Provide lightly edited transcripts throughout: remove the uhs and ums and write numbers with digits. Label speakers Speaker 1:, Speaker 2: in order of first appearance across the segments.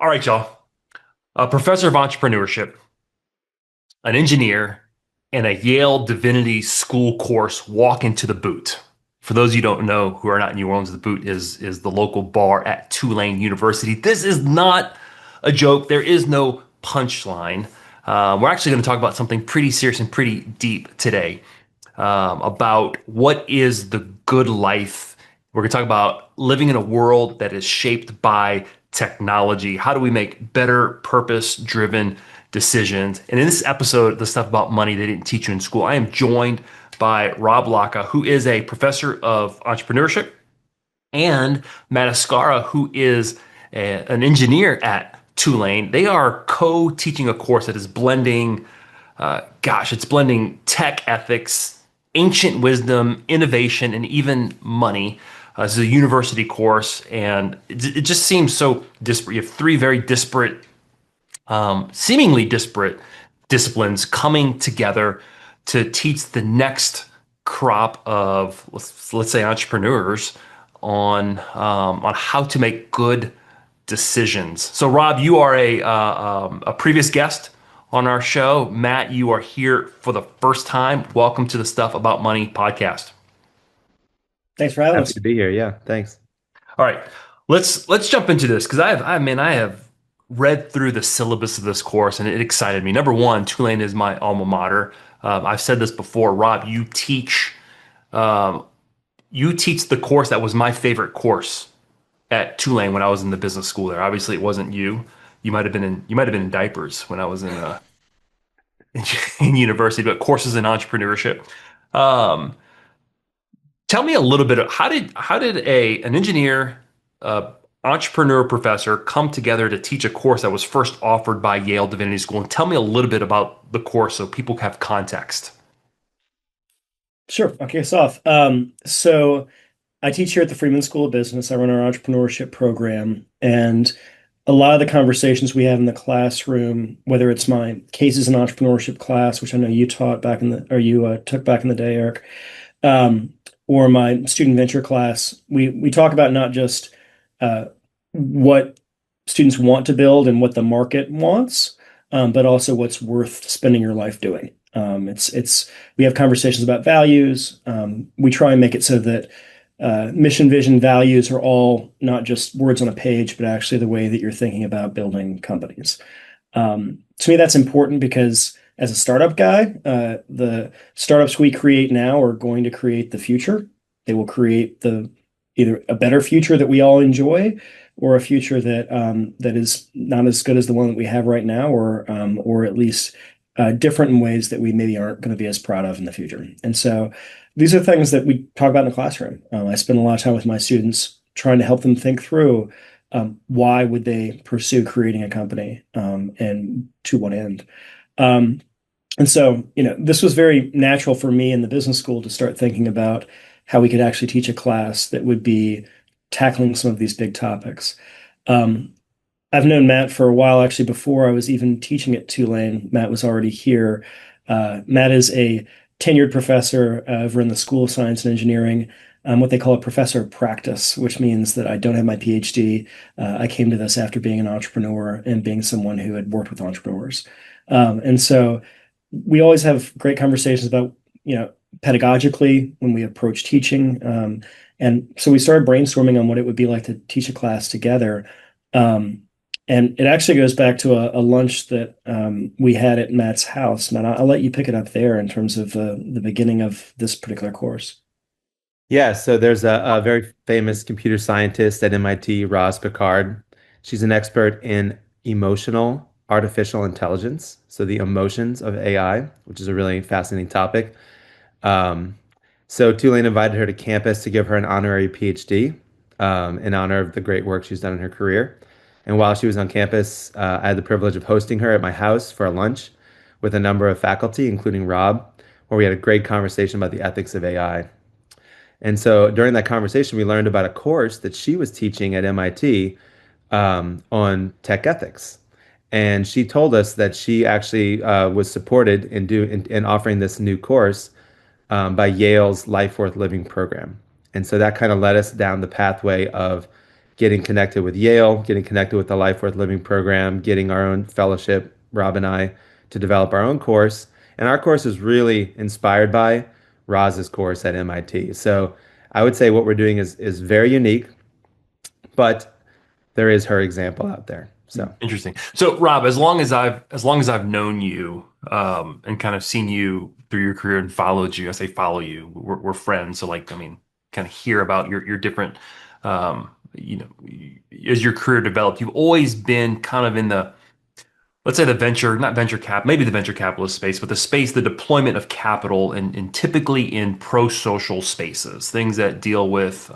Speaker 1: All right, y'all. A professor of entrepreneurship, an engineer, and a Yale Divinity School course walk into the boot. For those of you who don't know who are not in New Orleans, the boot is the local bar at Tulane University. This is not a joke. There is no punchline. We're actually going to talk about something pretty serious and pretty deep today about what is the good life. We're going to talk about living in a world that is shaped by technology. How do we make better purpose-driven decisions? And in this episode, the stuff about money they didn't teach you in school, I am joined by Rob Lalka, who is a professor of entrepreneurship, and Matt Escarra, who is an engineer at Tulane. They are co-teaching a course that is blending, it's blending tech ethics, ancient wisdom, innovation, and even money. This is a university course, and it just seems so disparate. You have three very disparate, seemingly disparate disciplines coming together to teach the next crop of, let's say, entrepreneurs on how to make good decisions. So, Rob, you are a previous guest on our show. Matt, you are here for the first time. Welcome to the Stuff About Money podcast.
Speaker 2: Thanks for having
Speaker 3: Happy
Speaker 2: us.
Speaker 3: to be here. Yeah, thanks.
Speaker 1: All right, let's jump into this because I have read through the syllabus of this course and it excited me. Number one, Tulane is my alma mater. I've said this before. Rob, um, you teach the course that was my favorite course at Tulane when I was in the business school there. Obviously, it wasn't you. You might have been in diapers when I was in university, but courses in entrepreneurship. Um, Tell me a little bit of how did an engineer, entrepreneur professor come together to teach a course that was first offered by Yale Divinity School? And tell me a little bit about the course so people have context.
Speaker 2: Sure. I'll kick us off. So I teach here at the Freeman School of Business. I run our entrepreneurship program, and a lot of the conversations we have in the classroom, whether it's my cases in entrepreneurship class, which I know you taught back in the, or you took back in the day, Eric, um, or my student venture class, we talk about not just uh, what students want to build and what the market wants, but also what's worth spending your life doing. It's we have conversations about values. We try and make it so that mission, vision, values are all not just words on a page, but actually the way that you're thinking about building companies. To me, that's important because as a startup guy, the startups we create now are going to create the future. They will create the either a better future that we all enjoy, or a future that is not as good as the one that we have right now, or at least different in ways that we maybe aren't going to be as proud of in the future. And so these are things that we talk about in the classroom. I spend a lot of time with my students trying to help them think through why would they pursue creating a company, and to what end. Um, and so, this was very natural for me in the business school to start thinking about how we could actually teach a class that would be tackling some of these big topics. Um, I've known Matt for a while, actually, before I was even teaching at Tulane. Matt was already here. Matt is a tenured professor over in the School of Science and Engineering, what they call a professor of practice, which means that I don't have my PhD. I came to this after being an entrepreneur and being someone who had worked with entrepreneurs. And so we always have great conversations about, pedagogically when we approach teaching. And so we started brainstorming on what it would be like to teach a class together. Um, and it actually goes back to a lunch that we had at Matt's house. Matt, I'll let you pick it up there in terms of the beginning of this particular course.
Speaker 3: Yeah, so there's a very famous computer scientist at MIT, Roz Picard. She's an expert in emotional artificial intelligence, so the emotions of AI, which is a really fascinating topic. Um, so Tulane invited her to campus to give her an honorary PhD, in honor of the great work she's done in her career. And while she was on campus, I had the privilege of hosting her at my house for a lunch with a number of faculty, including Rob, where we had a great conversation about the ethics of AI. And so during that conversation, we learned about a course that she was teaching at MIT, on tech ethics. And she told us that she actually was supported in offering this new course, by Yale's Life Worth Living program. And so that kind of led us down the pathway of getting connected with Yale, getting connected with the Life Worth Living program, getting our own fellowship, Rob and I, to develop our own course. And our course is really inspired by Roz's course at MIT. So I would say what we're doing is very unique, but there is her example out there. So
Speaker 1: Interesting. So, Rob, as long as I've known you and kind of seen you through your career and followed you, I say follow you. We're friends, so like I mean, kind of hear about your different, you know, as your career developed, you've always been kind of in the, let's say, the venture, not venture cap, maybe the venture capitalist space, but the space, the deployment of capital, and typically in pro-social spaces, things that deal with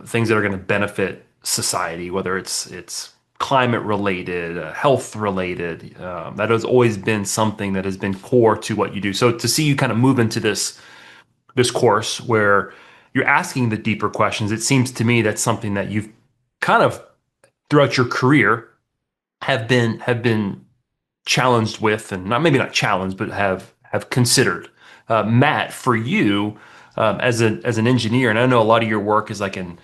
Speaker 1: things that are going to benefit society, whether it's climate related, health related. That has always been something that has been core to what you do. So to see you kind of move into this course where you're asking the deeper questions, it seems to me that's something that you've kind of throughout your career have been challenged with, and not maybe not challenged, but have considered. Matt, for you as an engineer, and I know a lot of your work is like in,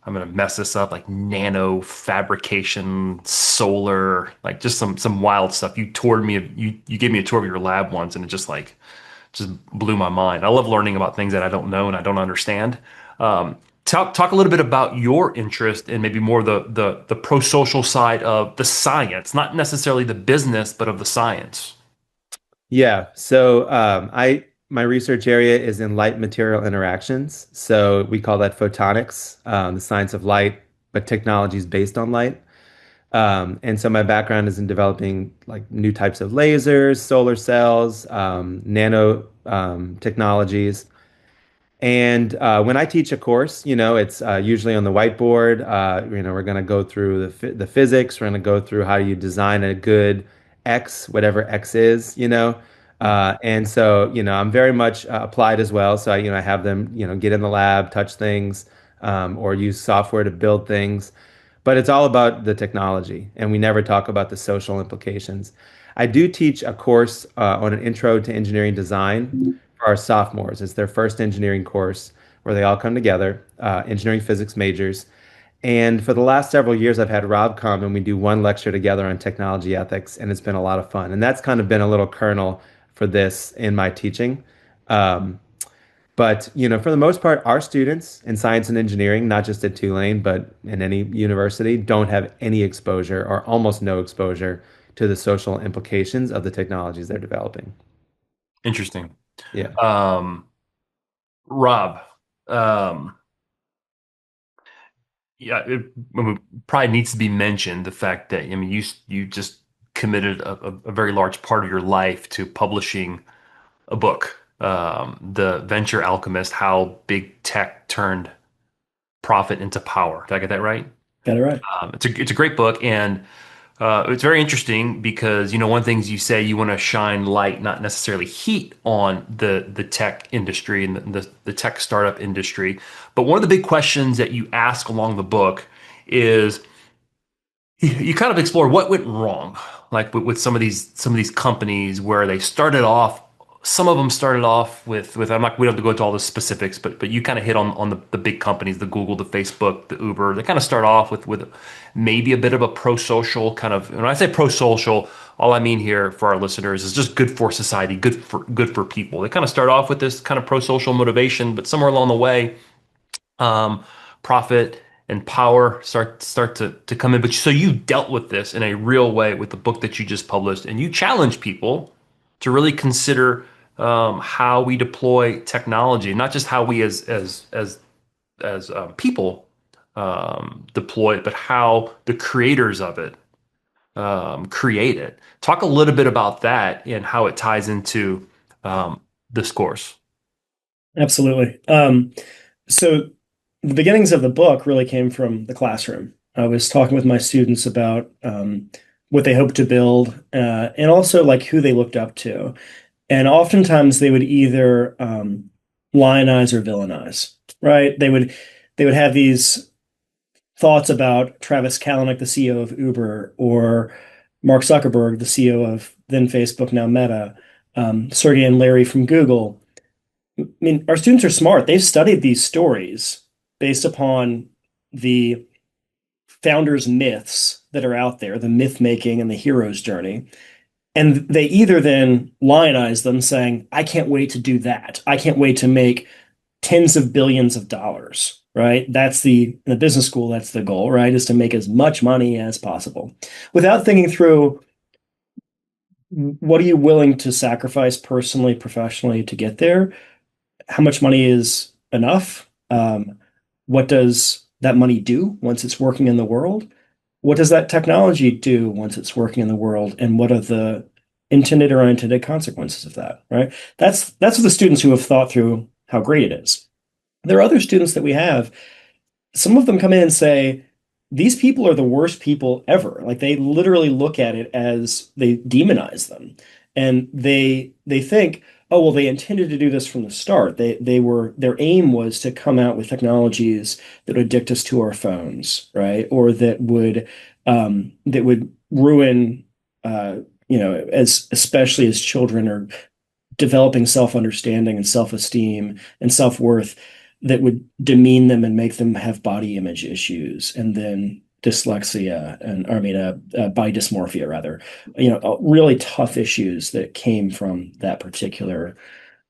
Speaker 1: I'm going to mess this up, like nano fabrication, solar, like just some wild stuff. You gave me a tour of your lab once, and it just blew my mind. I love learning about things that I don't know and I don't understand. Talk a little bit about your interest in maybe more the pro-social side of the science, not necessarily the business, but of the science.
Speaker 3: yeah, so I my research area is in light material interactions. So we call that photonics, the science of light, but technologies based on light. And so my background is in developing like new types of lasers, solar cells, nano technologies. And when I teach a course, it's usually on the whiteboard. We're going to go through the physics. We're going to go through how you design a good X, whatever X is. And so, I'm very much applied as well. So I have them, get in the lab, touch things, or use software to build things. But it's all about the technology, and we never talk about the social implications. I do teach a course on an intro to engineering design for our sophomores. It's their first engineering course where they all come together, engineering physics majors. And for the last several years, I've had Rob come and we do one lecture together on technology ethics, and it's been a lot of fun. And that's kind of been a little kernel for this in my teaching. Um, but for the most part, our students in science and engineering, not just at Tulane, but in any university, don't have any exposure or almost no exposure to the social implications of the technologies they're developing.
Speaker 1: Interesting.
Speaker 3: Yeah.
Speaker 1: Um, Rob, um, yeah, I mean, probably needs to be mentioned the fact that I mean you just committed a very large part of your life to publishing a book, The Venture Alchemist: How Big Tech Turned Profit into Power. Did I get that right?
Speaker 2: Got it right.
Speaker 1: It's a great book, and it's very interesting because one of the things you say you want to shine light, not necessarily heat, on the tech industry and the tech startup industry. But one of the big questions that you ask along the book is you kind of explore what went wrong, like with some of these companies where they started off. Some of them started off with I'm not we don't have to go into all the specifics, but you kind of hit on the big companies, the Google, the Facebook, the Uber. They kind of start off with maybe a bit of a pro-social kind of. When I say pro-social, all I mean here for our listeners is just good for society, good for people. They kind of start off with this kind of pro-social motivation, but somewhere along the way, profit and power start to come in. But so you dealt with this in a real way with the book that you just published, and you challenge people to really consider how we deploy technology, not just how we as people deploy it, but how the creators of it create it. Talk a little bit about that and how it ties into this course.
Speaker 2: Absolutely. So the beginnings of the book really came from the classroom. I was talking with my students about what they hoped to build, and also like who they looked up to. And oftentimes they would either lionize or villainize, right? They would have these thoughts about Travis Kalanick, the CEO of Uber, or Mark Zuckerberg, the CEO of then Facebook, now Meta, Sergey and Larry from Google. I mean, our students are smart. They've studied these stories based upon the founders' myths that are out there, the myth making and the hero's journey. And they either then lionize them saying, I can't wait to do that. I can't wait to make tens of billions of dollars, right? That's in the business school, that's the goal, right? Is to make as much money as possible without thinking through what are you willing to sacrifice personally, professionally to get there? How much money is enough? What does that money do once it's working in the world? What does that technology do once it's working in the world? And what are the intended or unintended consequences of that, right? That's for the students who have thought through how great it is. There are other students that we have, some of them come in and say, these people are the worst people ever. Like they literally look at it as they demonize them. And they think, oh, well, they intended to do this from the start. Their aim was to come out with technologies that would addict us to our phones, right? Or that would ruin especially as children are developing self-understanding and self-esteem and self-worth, that would demean them and make them have body image issues, and then dyslexia and body dysmorphia rather, really tough issues that came from that particular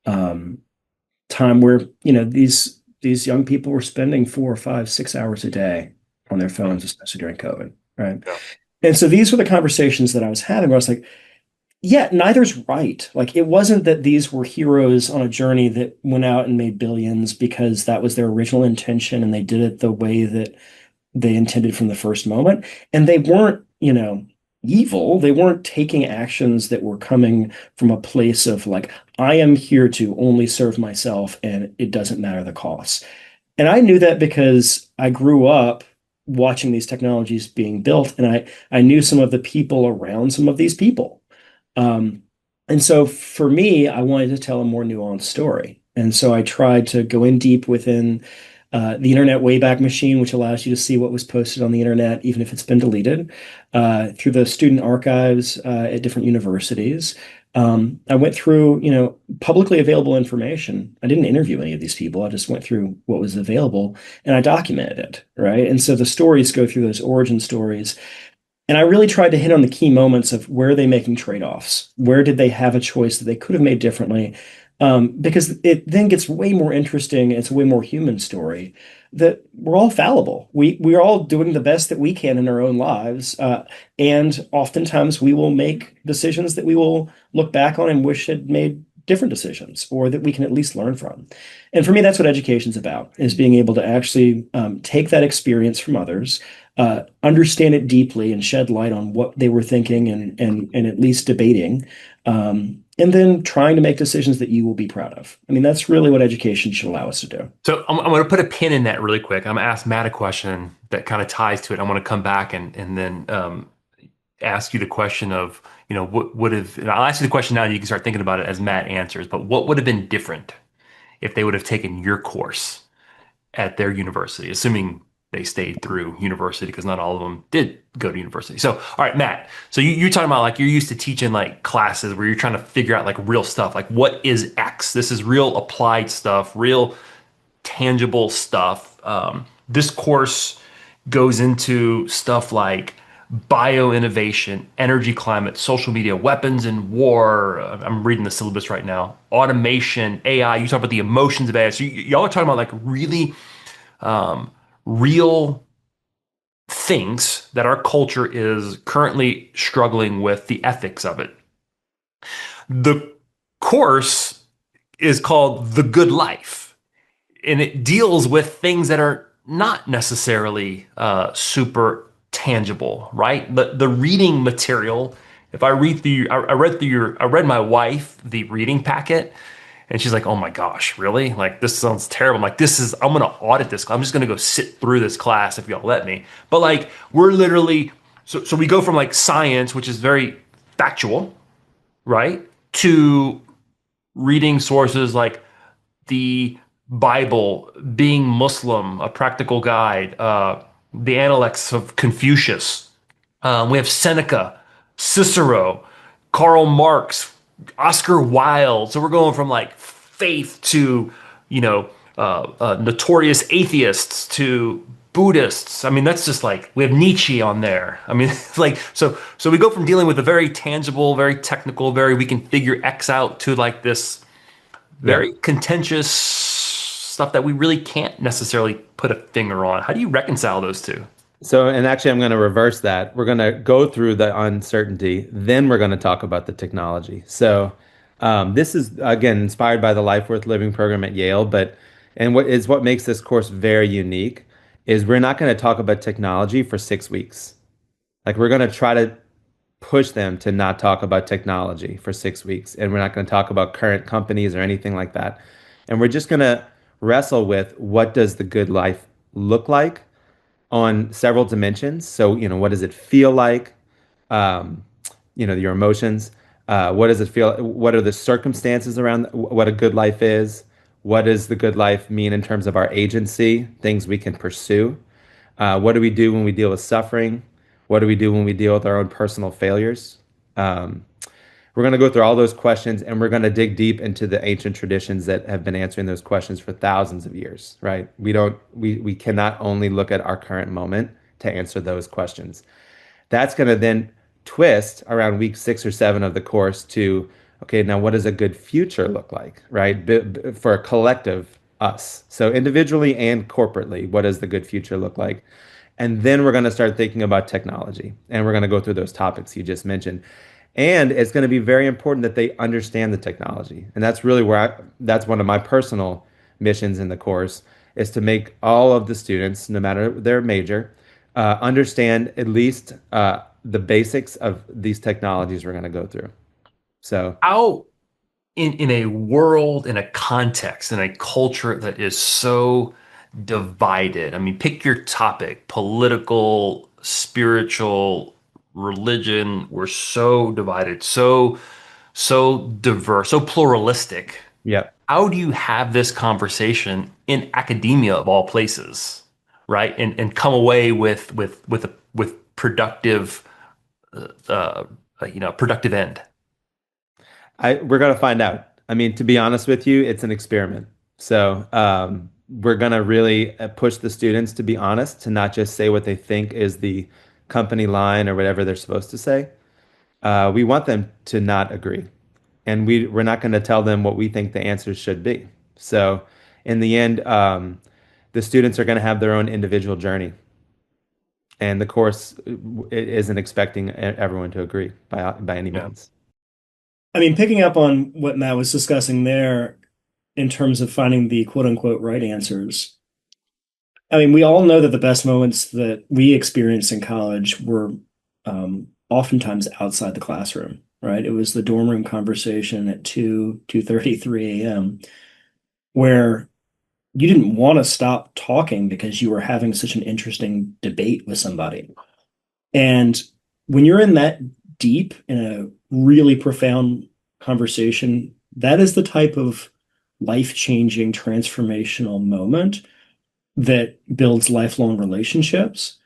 Speaker 2: time where these young people were spending 4 or 5, 6 hours a day on their phones, especially during COVID, right?
Speaker 1: Yeah.
Speaker 2: And so these were the conversations that I was having where I was like, yeah, neither's right. Like it wasn't that these were heroes on a journey that went out and made billions because that was their original intention and they did it the way that they intended from the first moment. And they weren't, evil. They weren't taking actions that were coming from a place of like, I am here to only serve myself and it doesn't matter the cost. And I knew that because I grew up watching these technologies being built, and I knew some of the people around some of these people. And so for me, I wanted to tell a more nuanced story. And so I tried to go in deep within the Internet Wayback Machine, which allows you to see what was posted on the internet, even if it's been deleted, through the student archives at different universities. I went through, publicly available information. I didn't interview any of these people. I just went through what was available and I documented it, right? And so the stories go through those origin stories. And I really tried to hit on the key moments of where are they making trade-offs? Where did they have a choice that they could have made differently? Because it then gets way more interesting. It's a way more human story that we're all fallible. We're all doing the best that we can in our own lives. And oftentimes we will make decisions that we will look back on and wish had made different decisions or that we can at least learn from. And for me, that's what education's about, is being able to actually take that experience from others, understand it deeply and shed light on what they were thinking and at least debating, and then trying to make decisions that you will be proud of. I mean, that's really what education should allow us to do.
Speaker 1: So I'm going to put a pin in that really quick. I'm going to ask Matt a question that kind of ties to it. I want to come back and then ask you the question of, what would have, and I'll ask you the question now and you can start thinking about it as Matt answers, but what would have been different if they would have taken your course at their university, assuming they stayed through university, because not all of them did go to university. So, all right, Matt, so you're talking about like you're used to teaching like classes where you're trying to figure out like real stuff, like what is X? This is real applied stuff, real tangible stuff. This course goes into stuff like bioinnovation, energy, climate, social media, weapons and war. I'm reading the syllabus right now. Automation, AI. You talk about the emotions of AI. So y'all are talking about like really real things that our culture is currently struggling with, the ethics of it. The course is called The Good Life, and it deals with things that are not necessarily super tangible, right? The reading material, if I read through, I read my wife the reading packet, and she's like, "Oh my gosh, really? Like this sounds terrible." I'm like, I'm gonna audit this. I'm just gonna go sit through this class if y'all let me. But like, we're literally, so we go from like science, which is very factual, right, to reading sources like the Bible, Being Muslim, A Practical Guide, the Analects of Confucius. We have Seneca, Cicero, Karl Marx, Oscar Wilde. So we're going from like faith to, notorious atheists to Buddhists. I mean, that's just like we have Nietzsche on there. I mean, like so we go from dealing with a very tangible, very technical, very we can figure X out to like this
Speaker 3: Yep.
Speaker 1: very contentious stuff that we really can't necessarily put a finger on. How do you reconcile those two?
Speaker 3: So, and actually, I'm going to reverse that. We're going to go through the uncertainty, then we're going to talk about the technology. So, this is again inspired by the Life Worth Living program at Yale, but and what makes this course very unique is we're not going to talk about technology for 6 weeks. Like we're going to try to push them to not talk about technology for 6 weeks, and we're not going to talk about current companies or anything like that. And we're just going to wrestle with what does the good life look like on several dimensions. So, what does it feel like? Um, your emotions. What does it feel? What are the circumstances around what a good life is? What does the good life mean in terms of our agency, things we can pursue? What do we do when we deal with suffering? What do we do when we deal with our own personal failures? Um, we're going to go through all those questions and we're going to dig deep into the ancient traditions that have been answering those questions for thousands of years, right? We cannot only look at our current moment to answer those questions. That's going to then twist around week 6 or 7 of the course to, okay, now what does a good future look like, right? For a collective us. So individually and corporately, what does the good future look like? And then we're going to start thinking about technology and we're going to go through those topics you just mentioned. And it's going to be very important that they understand the technology. And that's really that's one of my personal missions in the course is to make all of the students, no matter their major, understand at least the basics of these technologies we're going to go through. So,
Speaker 1: How in a world, in a context, in a culture that is so divided. I mean, pick your topic, political, spiritual, religion. We're so divided, so diverse, so pluralistic.
Speaker 3: yeah.
Speaker 1: How do you have this conversation in academia of all places, right? And come away with productive productive end.
Speaker 3: We're going to find out. I mean, to be honest with you, it's an experiment. So, we're going to really push the students to be honest, to not just say what they think is the company line or whatever they're supposed to say. We want them to not agree. And we're not going to tell them what we think the answers should be. So, in the end, the students are going to have their own individual journey. And the course isn't expecting everyone to agree by any
Speaker 1: Yeah.
Speaker 3: means.
Speaker 2: I mean, picking up on what Matt was discussing there in terms of finding the quote unquote right answers. I mean, we all know that the best moments that we experienced in college were oftentimes outside the classroom, right? It was the dorm room conversation at 2:30, 3 a.m., where you didn't want to stop talking because you were having such an interesting debate with somebody. And when you're in that deep in a really profound conversation, that is the type of life-changing, transformational moment that builds lifelong relationships.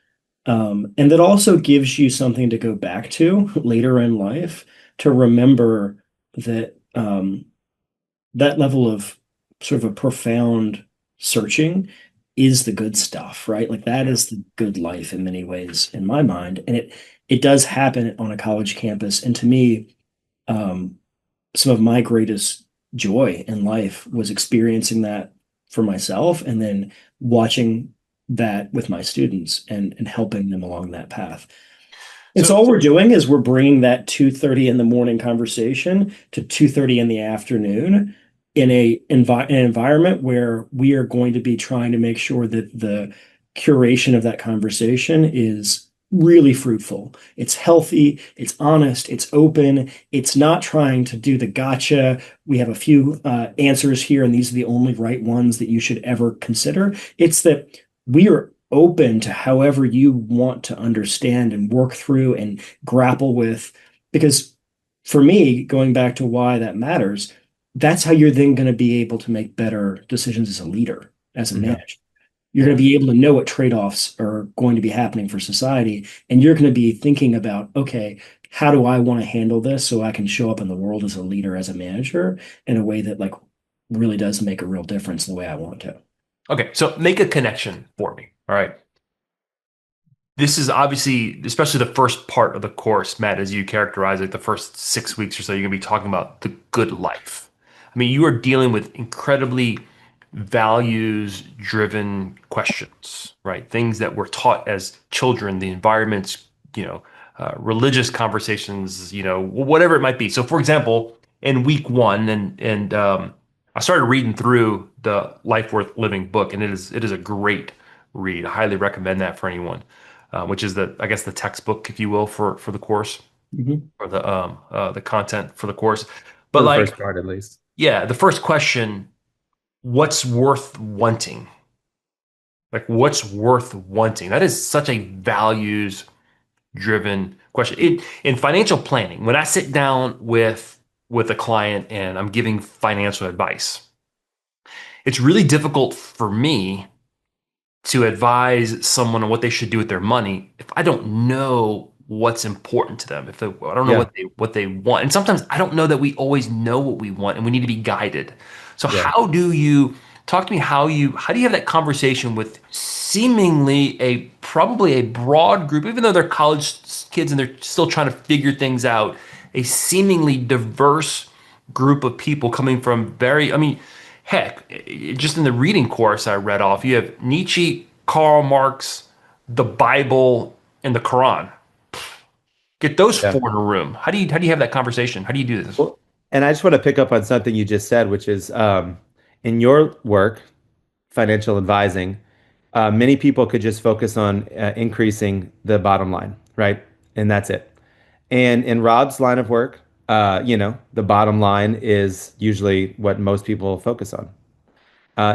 Speaker 2: And that also gives you something to go back to later in life to remember that that level of sort of a profound searching is the good stuff, right? Like that is the good life in many ways in my mind. And it does happen on a college campus. And to me, um, some of my greatest joy in life was experiencing that for myself and then watching that with my students and helping them along that path. And so
Speaker 1: So
Speaker 2: all we're doing is we're bringing that 2:30 in the morning conversation to 2:30 in the afternoon in an environment where we are going to be trying to make sure that the curation of that conversation is really fruitful. It's healthy, it's honest, it's open, it's not trying to do the gotcha. We have a few answers here, and these are the only right ones that you should ever consider. It's that we are open to however you want to understand and work through and grapple with. Because for me, going back to why that matters, that's how you're then going to be able to make better decisions as a leader, as a
Speaker 3: Mhm.
Speaker 2: manager. You're going
Speaker 1: yeah.
Speaker 2: to be able to know what trade-offs are going to be happening for society. And you're going to be thinking about, okay, how do I want to handle this so I can show up in the world as a leader, as a manager in a way that like really does make a real difference in the way I want to.
Speaker 1: Okay, so make a connection for me. All right. This is obviously, especially the first part of the course, Matt, as you characterize it, the first 6 weeks or so, you're going to be talking about the good life. I mean, you are dealing with incredibly values-driven questions, right? Things that we're taught as children, the environments, religious conversations, whatever it might be. So, for example, in week one, and I started reading through the Life Worth Living book, and it is a great read. I highly recommend that for anyone, which is I guess the textbook, if you will, for the course
Speaker 2: Mhm.
Speaker 1: or the content for the course.
Speaker 3: For
Speaker 1: But
Speaker 3: the
Speaker 1: like,
Speaker 3: first part, at least.
Speaker 1: yeah, the first question, what's worth wanting? Like, what's worth wanting? That is such a values driven question. In financial planning, when I sit down with a client and I'm giving financial advice, it's really difficult for me to advise someone on what they should do with their money if I don't know what's important to them. I don't know
Speaker 3: Yeah.
Speaker 1: what they want. And sometimes I don't know that we always know what we want and we need to be guided. So
Speaker 3: Yeah.
Speaker 1: how do you talk to me how do you have that conversation with seemingly a probably a broad group, even though they're college kids and they're still trying to figure things out, a seemingly diverse group of people coming from I mean, heck, just in the reading course I read off, you have Nietzsche, Karl Marx, the Bible, and the Quran. Get those
Speaker 3: Yeah.
Speaker 1: four in a room. How do you have that conversation? How do you do this?
Speaker 3: Well, and I just want to pick up on something you just said, which is in your work, financial advising, many people could just focus on increasing the bottom line, right? And that's it. And in Rob's line of work, the bottom line is usually what most people focus on.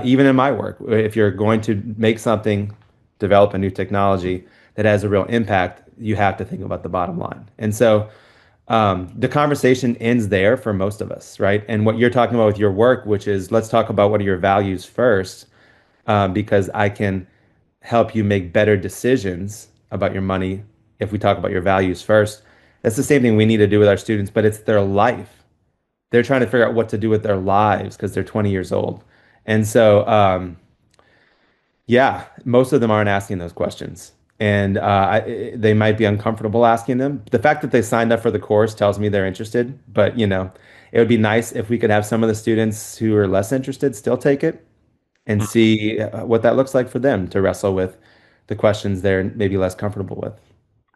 Speaker 3: Even in my work, if you're going to make something, develop a new technology that has a real impact, you have to think about the bottom line. And so the conversation ends there for most of us, right? And what you're talking about with your work, which is let's talk about what are your values first, because I can help you make better decisions about your money if we talk about your values first. That's the same thing we need to do with our students, but it's their life. They're trying to figure out what to do with their lives because they're 20 years old. And so, yeah, most of them aren't asking those questions. And they might be uncomfortable asking them. The fact that they signed up for the course tells me they're interested. But, it would be nice if we could have some of the students who are less interested still take it and see what that looks like for them to wrestle with the questions they're maybe less comfortable with.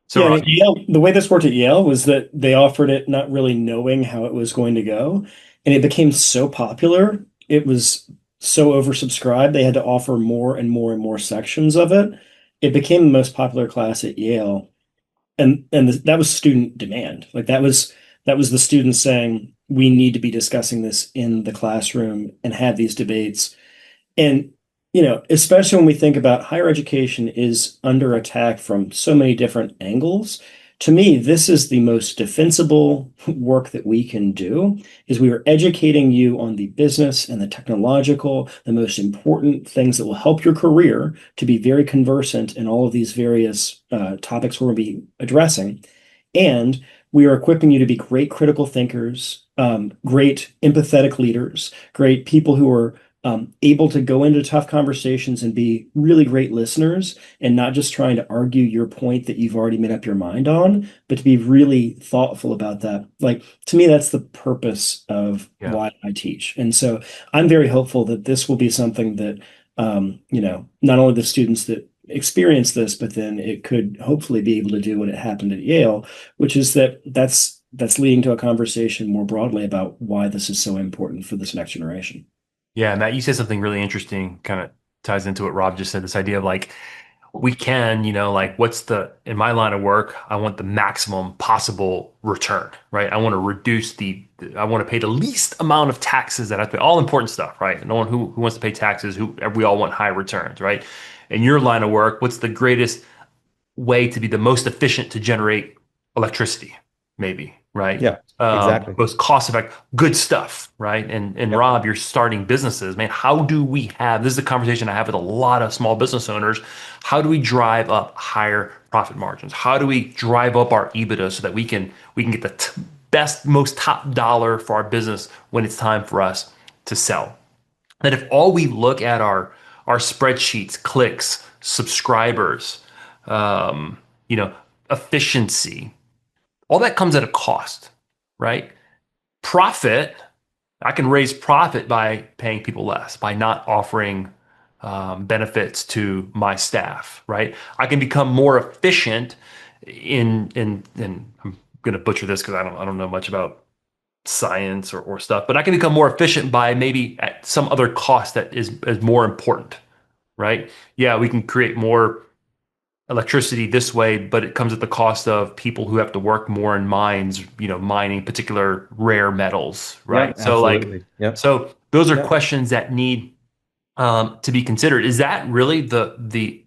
Speaker 1: So
Speaker 2: Yeah, and
Speaker 1: Rob,
Speaker 2: at Yale, the way this worked at Yale was that they offered it not really knowing how it was going to go. And it became so popular. It was so oversubscribed. They had to offer more and more and more sections of it. It became the most popular class at Yale. And that was student demand. Like that was the students saying, we need to be discussing this in the classroom and have these debates. And, especially when we think about higher education is under attack from so many different angles. To me, this is the most defensible work that we can do is we are educating you on the business and the technological, the most important things that will help your career to be very conversant in all of these various topics we're going to be addressing. And we are equipping you to be great critical thinkers, great empathetic leaders, great people who are able to go into tough conversations and be really great listeners and not just trying to argue your point that you've already made up your mind on, but to be really thoughtful about that. Like, to me, that's the purpose of
Speaker 1: yeah.
Speaker 2: why I teach. And so I'm very hopeful that this will be something that, not only the students that experience this, but then it could hopefully be able to do what it happened at Yale, which is that's leading to a conversation more broadly about why this is so important for this next generation.
Speaker 1: Yeah, Matt, you said something really interesting, kind of ties into what Rob just said, this idea of like we can, like in my line of work, I want the maximum possible return, right? I want to I want to pay the least amount of taxes that I pay, all important stuff, right? No one who wants to pay taxes, we all want high returns, right? In your line of work, what's the greatest way to be the most efficient to generate electricity, maybe, right?
Speaker 3: Yeah, exactly.
Speaker 1: Most cost effective, good stuff, right? And
Speaker 3: Yep.
Speaker 1: Rob, you're starting businesses, man. How do we have this is a conversation I have with a lot of small business owners. How do we drive up higher profit margins? How do we drive up our EBITDA so that we can get the best, most top dollar for our business when it's time for us to sell? That if all we look at our spreadsheets, clicks, subscribers, um, you know, efficiency, all that comes at a cost, right? Profit, I can raise profit by paying people less, by not offering benefits to my staff, right? I can become more efficient in I'm going to butcher this because I don't know much about science or stuff, but I can become more efficient by maybe at some other cost that is more important, right? Yeah, we can create more electricity this way, but it comes at the cost of people who have to work more in mines, mining particular rare metals,
Speaker 3: Yep,
Speaker 1: right?
Speaker 3: absolutely. Yep.
Speaker 1: So those are
Speaker 3: Yep.
Speaker 1: questions that need to be considered. Is that really the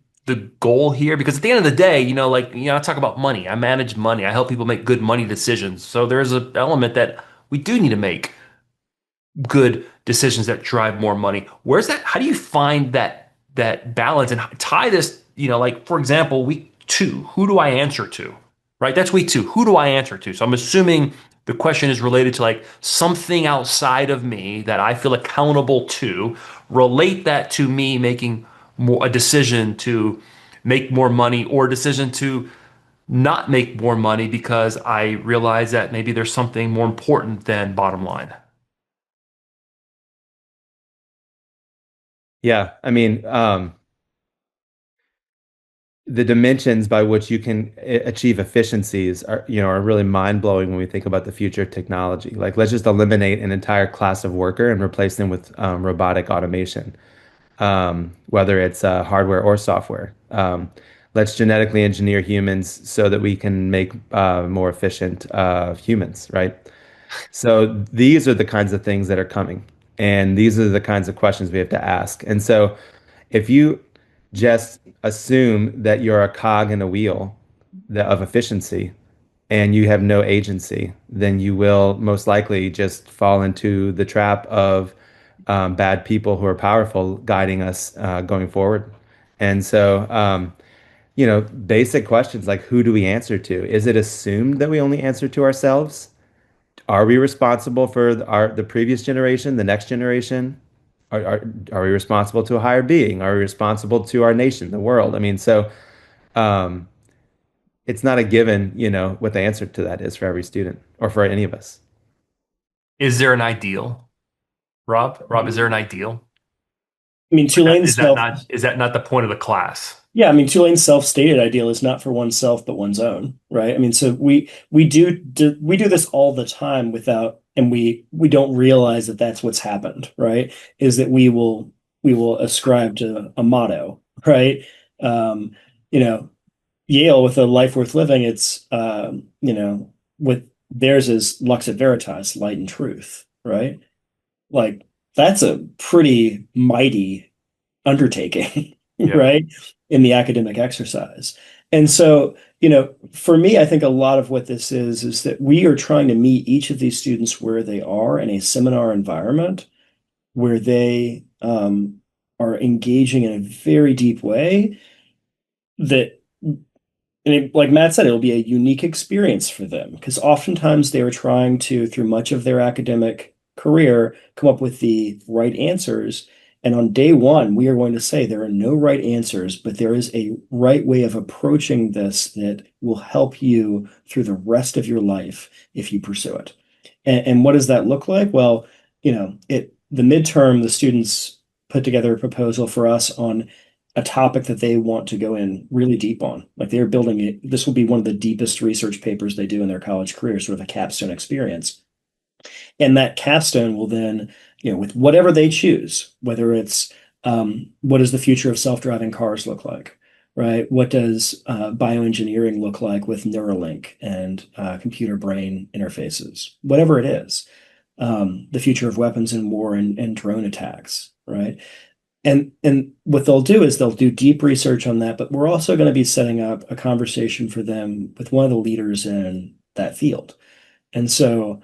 Speaker 1: goal here? Because at the end of the day, I talk about money. I manage money. I help people make good money decisions. So there's an element that we do need to make good decisions that drive more money. Where's that? How do you find that balance and tie this, like for example, week two, who do I answer to? Right? That's week two. Who do I answer to? So I'm assuming the question is related to like something outside of me that I feel accountable to. Relate that to me making a decision to make more money or a decision to not make more money because I realize that maybe there's something more important than bottom line.
Speaker 3: Yeah. I mean, the dimensions by which you can achieve efficiencies are really mind-blowing when we think about the future of technology. Like, let's just eliminate an entire class of worker and replace them with robotic automation, whether it's hardware or software. Let's genetically engineer humans so that we can make more efficient humans, right? So these are the kinds of things that are coming, and these are the kinds of questions we have to ask. And so if you just assume that you're a cog in a wheel of efficiency and you have no agency, then you will most likely just fall into the trap of bad people who are powerful guiding us going forward. And so, basic questions like who do we answer to? Is it assumed that we only answer to ourselves? Are we responsible for the previous generation, the next generation? Are we responsible to a higher being? Are we responsible to our nation, the world? I mean, so um, it's not a given, what the answer to that is for every student or for any of us.
Speaker 1: Is there an ideal, Rob? Rob, is there an ideal?
Speaker 2: I mean,
Speaker 1: Or is that,
Speaker 2: Tulane's
Speaker 1: is that
Speaker 2: self,
Speaker 1: not is that not the point of the class?
Speaker 2: yeah, I mean, Tulane's self-stated ideal is not for oneself but one's own, right? I mean, so we do this all the time without, and we don't realize that that's what's happened, right? Is that we will ascribe to a motto, right? Um, you know, Yale with a life worth living, it's with theirs is lux et veritas, light and truth, right? Like that's a pretty mighty undertaking,
Speaker 1: Yeah.
Speaker 2: right, in the academic exercise. And so, for me, I think a lot of what this is that we are trying to meet each of these students where they are in a seminar environment where they are engaging in a very deep way that, like Matt said, it'll be a unique experience for them because oftentimes they are trying to, through much of their academic career, come up with the right answers. And on day one, we are going to say there are no right answers, but there is a right way of approaching this that will help you through the rest of your life if you pursue it. And what does that look like? Well, the midterm, the students put together a proposal for us on a topic that they want to go in really deep on. Like they're building it. This will be one of the deepest research papers they do in their college career, sort of a capstone experience. And that capstone will then, with whatever they choose, whether it's what does the future of self-driving cars look like, right? What does bioengineering look like with Neuralink and computer brain interfaces, whatever it is, the future of weapons in war and drone attacks, right? And what they'll do is they'll do deep research on that, but we're also going to be setting up a conversation for them with one of the leaders in that field. And so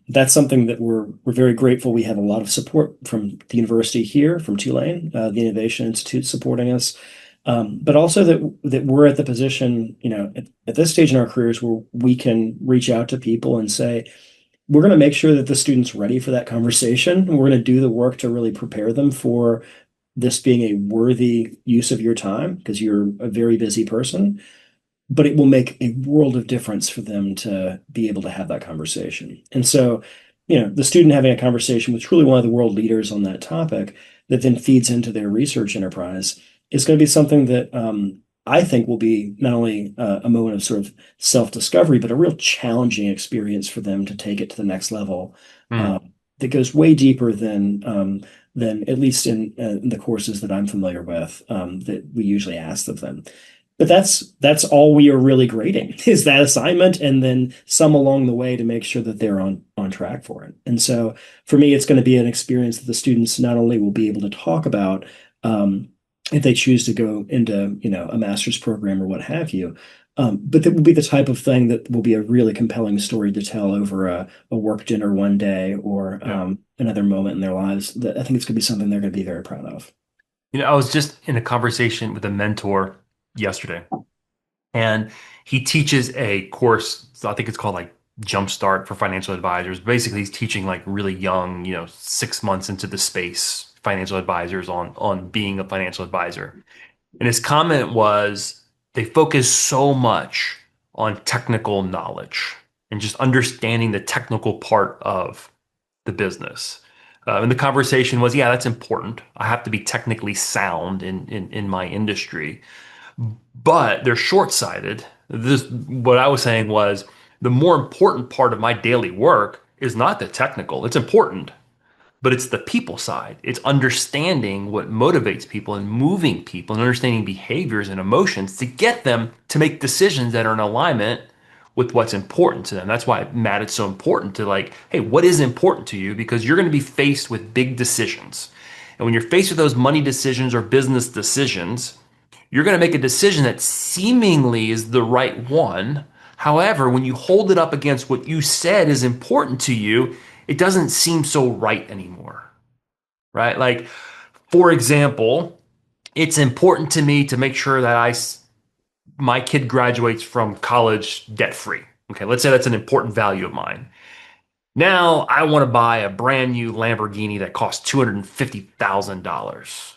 Speaker 2: that's something that we're very grateful. We have a lot of support from the university here, from Tulane, the Innovation Institute supporting us, but also that we're at the position, at this stage in our careers where we can reach out to people and say, we're going to make sure that the student's ready for that conversation, and we're going to do the work to really prepare them for this being a worthy use of your time because you're a very busy person, but it will make a world of difference for them to be able to have that conversation. And so, the student having a conversation with truly one of the world leaders on that topic that then feeds into their research enterprise is going to be something that I think will be not only a moment of sort of self-discovery, but a real challenging experience for them to take it to the next level
Speaker 1: Mm.
Speaker 2: that goes way deeper than at least in the courses that I'm familiar with that we usually ask of them. But that's all we are really grading is that assignment and then some along the way to make sure that they're on track for it. And so for me, it's going to be an experience that the students not only will be able to talk about if they choose to go into, a master's program or what have you, but that will be the type of thing that will be a really compelling story to tell over a work dinner one day or
Speaker 1: Yeah.
Speaker 2: another moment in their lives. That I think it's going to be something they're going to be very proud of.
Speaker 1: I was just in a conversation with a mentor yesterday, and he teaches a course. So I think it's called like Jumpstart for financial advisors. Basically, he's teaching like really young, 6 months into the space financial advisors on being a financial advisor. And his comment was they focus so much on technical knowledge and just understanding the technical part of the business. And the conversation was, yeah, that's important. I have to be technically sound in my industry, but they're short-sighted. What I was saying was the more important part of my daily work is not the technical. It's important, but it's the people side. It's understanding what motivates people and moving people and understanding behaviors and emotions to get them to make decisions that are in alignment with what's important to them. That's why, Matt, it's so important to like, hey, what is important to you? Because you're going to be faced with big decisions. And when you're faced with those money decisions or business decisions, you're going to make a decision that seemingly is the right one. However, when you hold it up against what you said is important to you, it doesn't seem so right anymore, right? Like, for example, it's important to me to make sure that my kid graduates from college debt free. Okay, let's say that's an important value of mine. Now I want to buy a brand new Lamborghini that costs $250,000.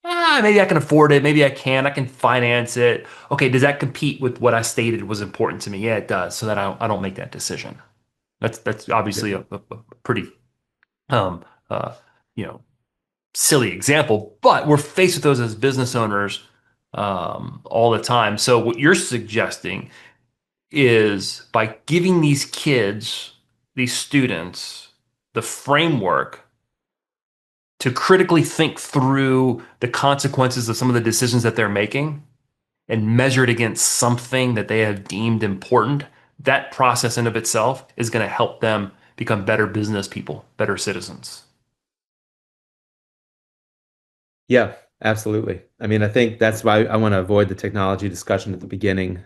Speaker 1: Maybe I can afford it. Maybe I can. I can finance it. Okay, does that compete with what I stated was important to me? Yeah, it does. So that I don't make that decision. That's obviously a pretty um, uh, you know silly example, but we're faced with those as business owners all the time. So what you're suggesting is by giving these kids, these students, the framework to critically think through the consequences of some of the decisions that they're making and measure it against something that they have deemed important, that process in of itself is going to help them become better business people, better citizens.
Speaker 3: Yeah, absolutely. I mean, I think that's why I want to avoid the technology discussion at the beginning,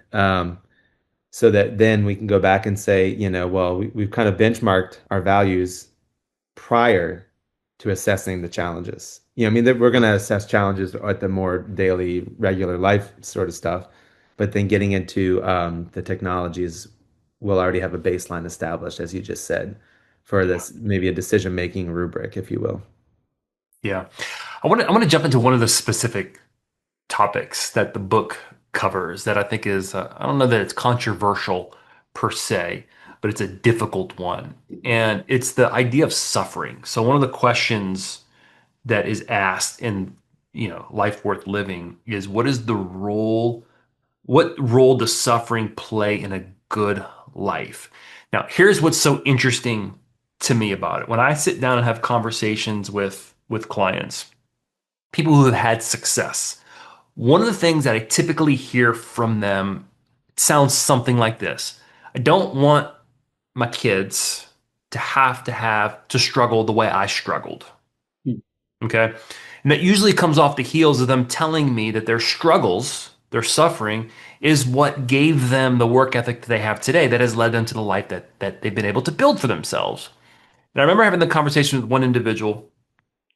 Speaker 3: so that then we can go back and say, well, we've kind of benchmarked our values prior to assessing the challenges. I mean, that we're going to assess challenges at the more daily, regular life sort of stuff, but then getting into the technologies, we'll already have a baseline established, as you just said, for
Speaker 1: Yeah.
Speaker 3: this maybe a decision-making rubric, if you will.
Speaker 1: Yeah. I want to jump into one of the specific topics that the book covers that I think is, I don't know that it's controversial per se, but it's a difficult one. And it's the idea of suffering. So one of the questions that is asked in, Life Worth Living is what role does suffering play in a good life? Now, here's what's so interesting to me about it. When I sit down and have conversations with clients, people who have had success, one of the things that I typically hear from them sounds something like this. I don't want my kids to struggle the way I struggled. Okay. And that usually comes off the heels of them telling me that their struggles, their suffering, is what gave them the work ethic that they have today that has led them to the life that they've been able to build for themselves. And I remember having the conversation with one individual,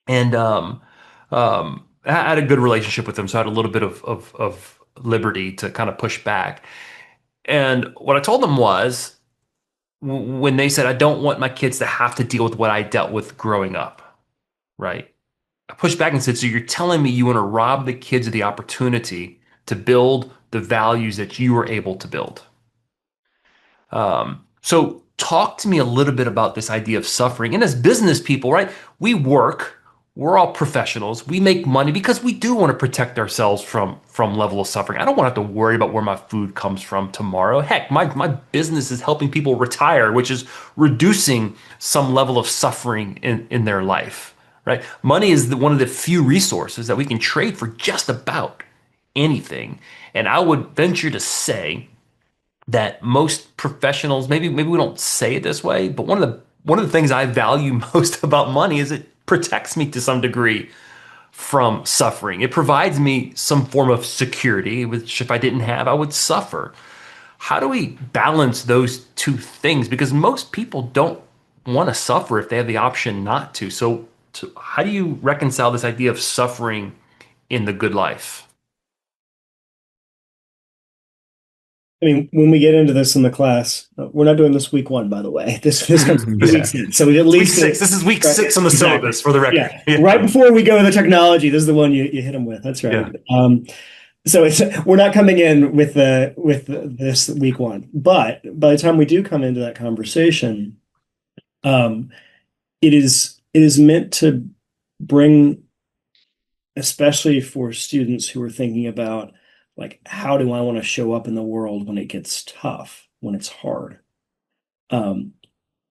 Speaker 1: and I had a good relationship with them, so I had a little bit of liberty to kind of push back. And what I told them was, when they said, I don't want my kids to have to deal with what I dealt with growing up, right? I pushed back and said, so you're telling me you want to rob the kids of the opportunity to build the values that you were able to build? So talk to me a little bit about this idea of suffering. And as business people, right? We work, we're all professionals. We make money because we do want to protect ourselves from level of suffering. I don't want to have to worry about where my food comes from tomorrow. Heck, my business is helping people retire, which is reducing some level of suffering in their life, right? Money is one of the few resources that we can trade for just about anything. And I would venture to say that most professionals, maybe we don't say it this way, but one of the things I value most about money is it protects me to some degree from suffering. It provides me some form of security, which if I didn't have, I would suffer. How do we balance those two things? Because most people don't want to suffer if they have the option not to. So how do you reconcile this idea of suffering in the good life?
Speaker 2: I mean, when we get into this in the class, we're not doing this week one, by the way. This comes two
Speaker 1: Yeah.
Speaker 2: weeks in. So we at
Speaker 1: It's week
Speaker 2: least
Speaker 1: six. This is week
Speaker 2: right,
Speaker 1: six on the
Speaker 2: exactly.
Speaker 1: syllabus for the record.
Speaker 2: Yeah.
Speaker 1: Yeah.
Speaker 2: Right before we go to the technology, this is the one you hit them with. That's right.
Speaker 1: Yeah.
Speaker 2: So we're not coming in with this week one. But by the time we do come into that conversation, um, it is meant to bring, especially for students who are thinking about like, how do I want to show up in the world when it gets tough, when it's hard? Um,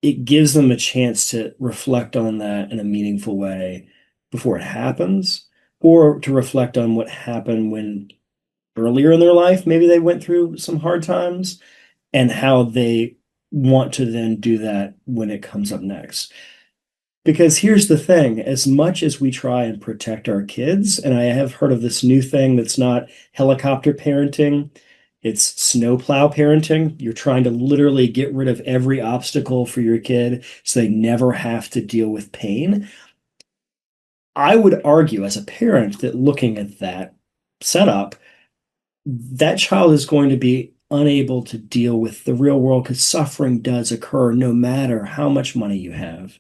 Speaker 2: it gives them a chance to reflect on that in a meaningful way before it happens, or to reflect on what happened when earlier in their life, maybe they went through some hard times, and how they want to then do that when it comes up next. Because here's the thing, as much as we try and protect our kids, and I have heard of this new thing that's not helicopter parenting, it's snowplow parenting. You're trying to literally get rid of every obstacle for your kid so they never have to deal with pain. I would argue as a parent that looking at that setup, that child is going to be unable to deal with the real world because suffering does occur no matter how much money you have,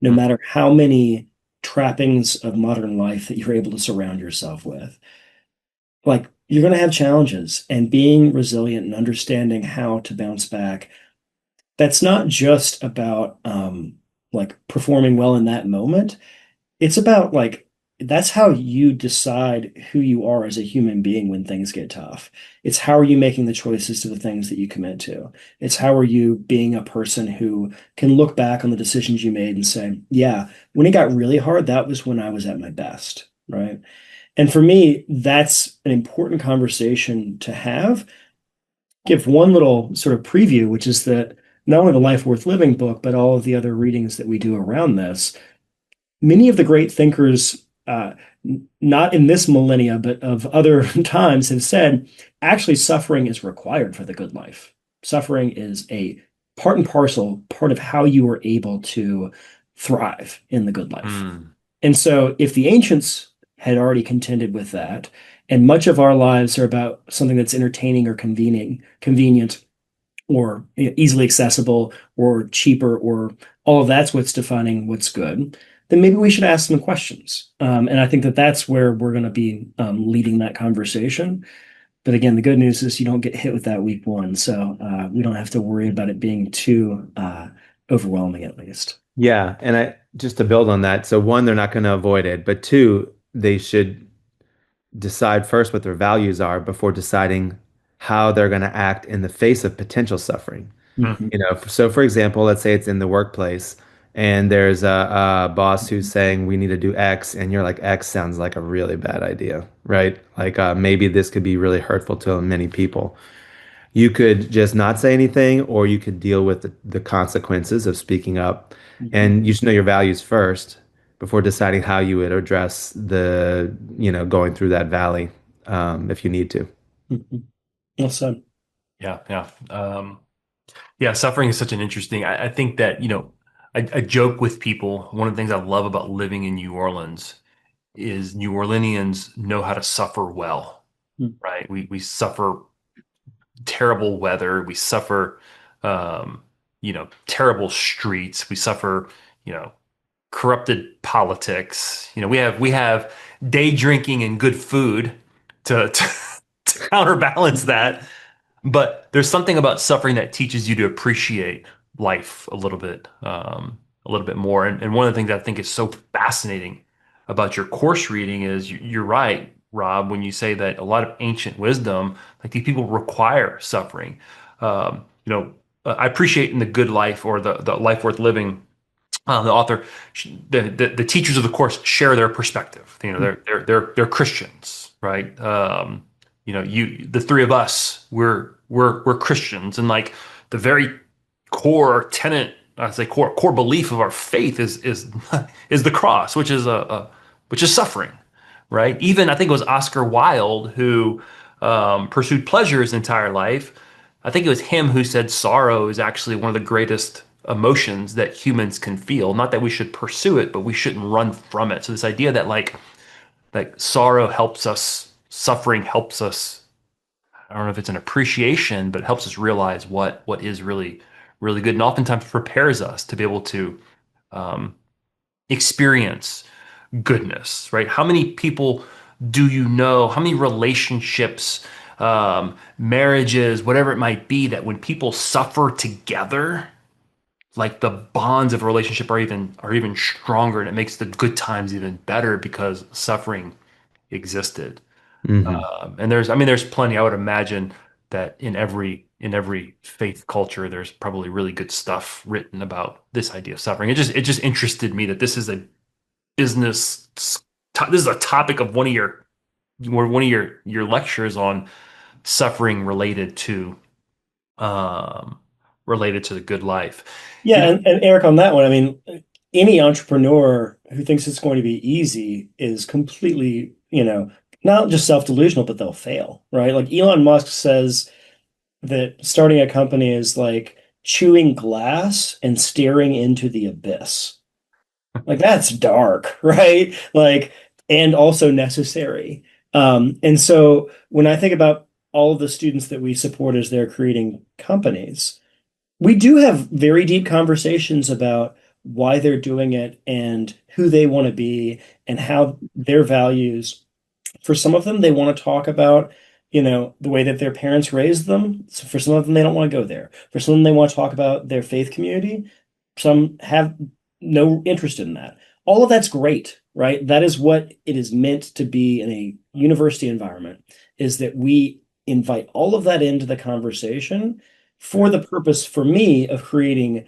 Speaker 2: no matter how many trappings of modern life that you're able to surround yourself with. Like, you're going to have challenges, and being resilient and understanding how to bounce back, that's not just about like performing well in that moment. It's about like, that's how you decide who you are as a human being when things get tough. It's how are you making the choices to the things that you commit to. It's how are you being a person who can look back on the decisions you made and say, yeah, when it got really hard, that was when I was at my best, right? And for me, that's an important conversation to have. Give one little sort of preview, which is that not only the Life Worth Living book, but all of the other readings that we do around this, many of the great thinkers, not in this millennia, but of other times, have said actually suffering is required for the good life. Suffering is a part and parcel, part of how you are able to thrive in the good life.
Speaker 1: Mm.
Speaker 2: And so, if the ancients had already contended with that, and much of our lives are about something that's entertaining or convenient, or easily accessible or cheaper, or all of that's what's defining what's good, then maybe we should ask some questions. And I think that that's where we're going to be leading that conversation. But again, the good news is you don't get hit with that week one. So we don't have to worry about it being too overwhelming, at least.
Speaker 3: Yeah, and I just to build on that, so one, they're not going to avoid it, but two, they should decide first what their values are before deciding how they're going to act in the face of potential suffering.
Speaker 1: Mm.
Speaker 2: Mhm.
Speaker 3: So for example, let's say it's in the workplace and there's a boss who's saying we need to do X, and you're like, X sounds like a really bad idea, right? Like maybe this could be really hurtful to many people. You could just not say anything, or you could deal with the consequences of speaking up.
Speaker 2: Mhm.
Speaker 3: And you should know your values first before deciding how you would address going through that valley, if you need to.
Speaker 2: Mhm. Well said.
Speaker 1: Yeah, yeah. Yeah, suffering is such an interesting. I think that, I joke with people. One of the things I love about living in New Orleans is New Orleanians know how to suffer well,
Speaker 2: Mhm.
Speaker 1: right? We suffer terrible weather. We suffer, terrible streets. We suffer, you know, corrupted politics. We have day drinking and good food to counterbalance that. But there's something about suffering that teaches you to appreciate life a little bit more. And one of the things I think is so fascinating about your course reading is you're right, Rob, when you say that a lot of ancient wisdom, like these people require suffering. I appreciate in the good life or the life worth living. The author, the teachers of the course share their perspective. They're Christians, right? The three of us, we're Christians, and like the very core tenet, I say core belief of our faith is is the cross, which is suffering, right? Even I think it was Oscar Wilde who pursued pleasure his entire life. I think it was him who said sorrow is actually one of the greatest emotions that humans can feel. Not that we should pursue it, but we shouldn't run from it. So this idea that like sorrow helps us, suffering helps us. I don't know if it's an appreciation, but it helps us realize what is really good, and oftentimes prepares us to be able to um, experience goodness, right? How many people do you know? How many relationships, marriages, whatever it might be, that when people suffer together, like the bonds of a relationship are even stronger, and it makes the good times even better because suffering existed.
Speaker 3: Hmm.
Speaker 1: And there's plenty. I would imagine that in every faith culture, there's probably really good stuff written about this idea of suffering. It just interested me that this is a business. This is a topic of one of your lectures on suffering um, related to the good life. You
Speaker 2: Yeah,
Speaker 1: know,
Speaker 2: and Eric, on that one, I mean, any entrepreneur who thinks it's going to be easy is completely, not just self-delusional, but they'll fail, right? Like Elon Musk says that starting a company is like chewing glass and staring into the abyss. Like that's dark, right? Like, and also necessary. And so when I think about all of the students that we support as they're creating companies, we do have very deep conversations about why they're doing it and who they want to be and how their values. For some of them, they want to talk about, the way that their parents raised them. So for some of them, they don't want to go there. For some of them, they want to talk about their faith community. Some have no interest in that. All of that's great, right? That is what it is meant to be in a university environment, is that we invite all of that into the conversation for the purpose, for me, of creating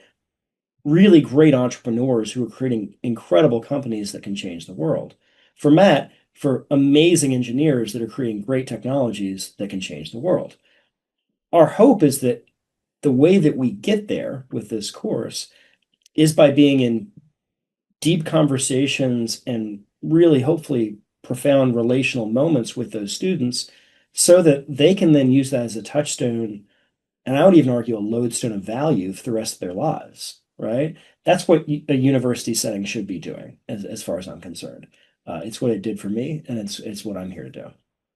Speaker 2: really great entrepreneurs who are creating incredible companies that can change the world. For Matt, for amazing engineers that are creating great technologies that can change the world. Our hope is that the way that we get there with this course is by being in deep conversations and really hopefully profound relational moments with those students so that they can then use that as a touchstone, and I would even argue a lodestone of value for the rest of their lives, right? That's what a university setting should be doing, as far as I'm concerned. It's what it did for me, and it's what I'm here to do.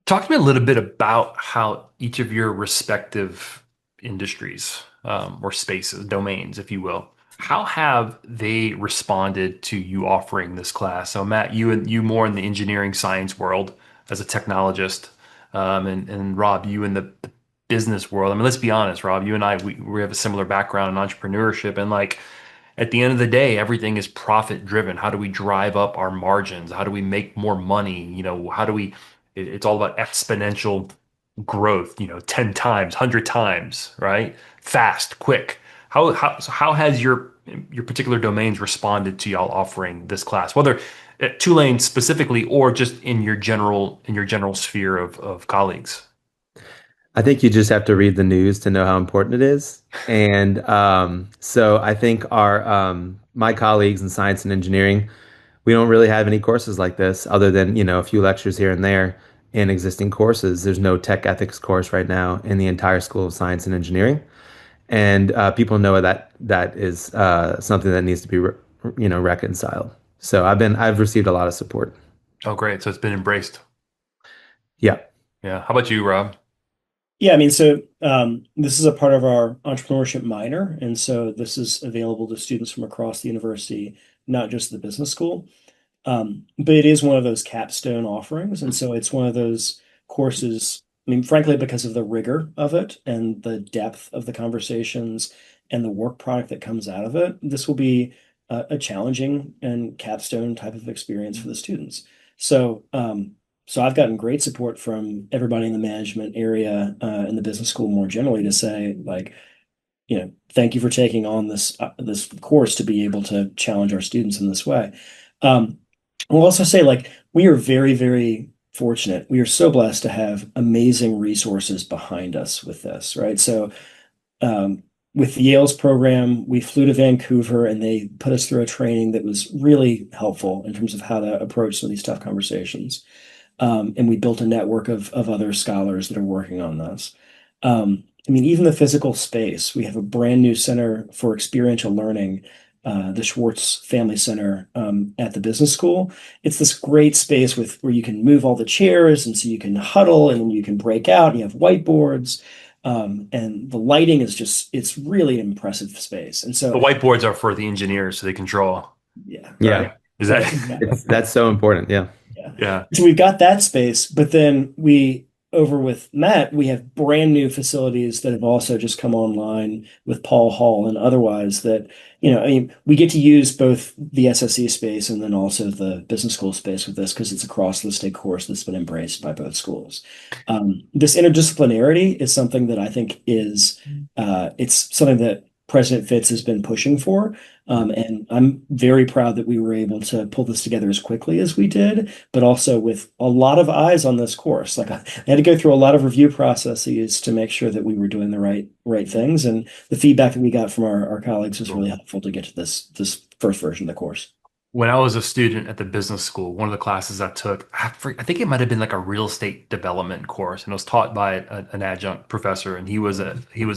Speaker 1: talk to me a little bit about how each of your respective industries, or spaces, domains, if you will, how have they responded to you offering this class? So, Matt, you more in the engineering science world as a technologist, and Rob, you in the business world. I mean, let's be honest, Rob, you and I, we have a similar background in entrepreneurship, and like at the end of the day, everything is profit driven. How do we drive up our margins? How do we make more money? How do we, it's all about exponential growth, 10 times, 100 times, right? Fast, quick. So how has your particular domains responded to y'all offering this class, whether at Tulane specifically or just in your general sphere of colleagues?
Speaker 3: I think you just have to read the news to know how important it is. And so I think our my colleagues in science and engineering, we don't really have any courses like this other than, a few lectures here and there in existing courses. There's no tech ethics course right now in the entire School of Science and Engineering. And people know that is something that needs to be, reconciled. So I've received a lot of support.
Speaker 1: Oh, great. So it's been embraced.
Speaker 3: Yeah.
Speaker 1: Yeah. How about you, Rob?
Speaker 2: Yeah, I mean, so this is a part of our entrepreneurship minor, and so this is available to students from across the university not just the business school. But it is one of those capstone offerings. And so it's one of those courses, I mean, frankly, because of the rigor of it and the depth of the conversations and the work product that comes out of it, this will be a challenging and capstone type of experience for the students. So, so I've gotten great support from everybody in the management area in the business school more generally to say, like, thank you for taking on this course to be able to challenge our students in this way. Um, we'll also say, like, we are very, very fortunate. We are so blessed to have amazing resources behind us with this, right? So, with Yale's program, we flew to Vancouver and they put us through a training that was really helpful in terms of how to approach some of these tough conversations. And we built a network of other scholars that are working on this. I mean, even the physical space, we have a brand new center for experiential learning, the Schwartz Family Center at the business school. It's this great space where you can move all the chairs, and so you can huddle and then you can break out, and you have whiteboards. And the lighting is it's really an impressive space. And
Speaker 1: The
Speaker 2: so,
Speaker 1: whiteboards are for the engineers so they can draw,
Speaker 2: yeah,
Speaker 3: Yeah.
Speaker 1: right? Is
Speaker 2: right,
Speaker 1: that
Speaker 2: exactly.
Speaker 3: That's so important. Yeah.
Speaker 2: Yeah.
Speaker 1: yeah.
Speaker 2: So we've got that space, but then over with Matt, we have brand new facilities that have also just come online with Paul Hall and otherwise that, I mean, we get to use both the SSE space and then also the business school space with this because it's a cross-listed course that's been embraced by both schools. This interdisciplinarity is something that I think it's something that President Fitz has been pushing for. And I'm very proud that we were able to pull this together as quickly as we did, but also with a lot of eyes on this course. Like I had to go through a lot of review processes to make sure that we were doing the right things. And the feedback that we got from our colleagues was really helpful to get to this first version of the course.
Speaker 1: When I was a student at the business school, one of the classes I took, I think it might have been like a real estate development course, and it was taught by an adjunct professor, and he was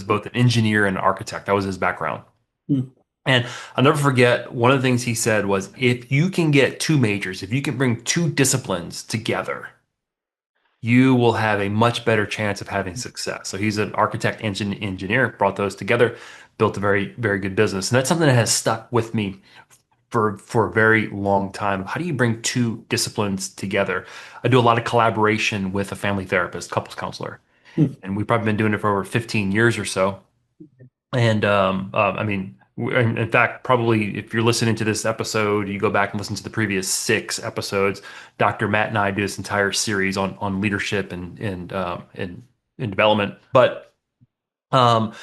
Speaker 1: both an engineer and an architect. That was his background.
Speaker 2: Hmm.
Speaker 1: And I'll never forget one of the things he said was, if you can get two majors, if you can bring two disciplines together, you will have a much better chance of having success. So he's an architect engineer, brought those together, built a very, very good business. And that's something that has stuck with me for a very long time. How do you bring two disciplines together? I do a lot of collaboration with a family therapist, couples counselor,
Speaker 2: Hmm.
Speaker 1: and we've probably been doing it for over 15 years or so. And I mean, in fact, probably if you're listening to this episode, you go back and listen to the previous 6 episodes. Dr. Matt and I do this entire series on leadership and development. But um,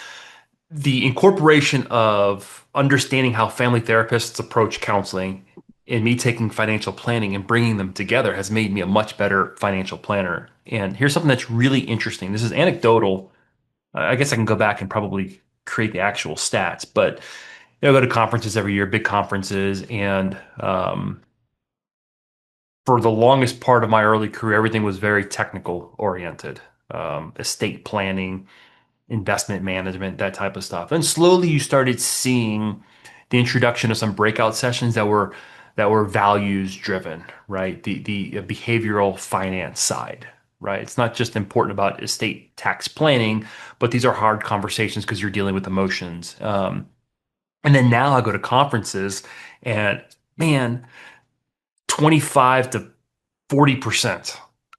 Speaker 1: the incorporation of understanding how family therapists approach counseling and me taking financial planning and bringing them together has made me a much better financial planner. And here's something that's really interesting. This is anecdotal. I guess I can go back and probably create the actual stats, but I go to conferences every year, big conferences, and for the longest part of my early career, everything was very technical oriented, estate planning, investment management, that type of stuff. And slowly you started seeing the introduction of some breakout sessions that were values driven, right? The behavioral finance side, right? It's not just important about estate tax planning, but these are hard conversations because you're dealing with emotions. And then now I go to conferences and man, 25 to 40%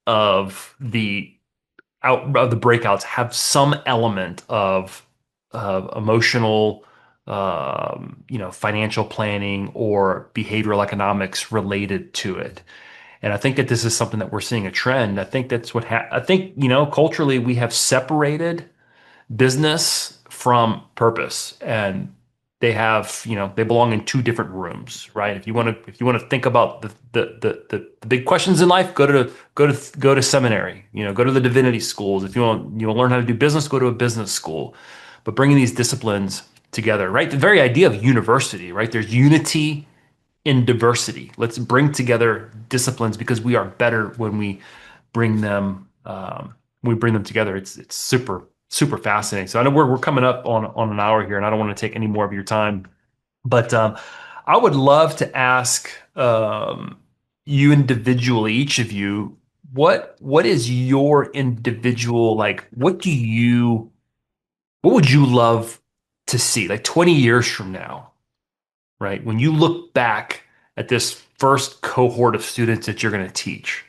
Speaker 1: of the breakouts have some element of emotional, financial planning or behavioral economics related to it. And I think that this is something that we're seeing a trend. I think that's I think, culturally we have separated business from purpose, and they belong in two different rooms, right? If you want to think about the big questions in life, go to seminary, go to the divinity schools. If you want to learn how to do business, go to a business school. But bringing these disciplines together, right? The very idea of university, right? There's unity in diversity. Let's bring together disciplines because we are better when bring them we bring them together. It's super fascinating. So I know we're coming up on an hour here, and I don't want to take any more of your time, but I would love to ask you individually, each of you, what is your individual, like? What would you love to see, like 20 years from now? right? When you look back at this first cohort of students that you're going to teach,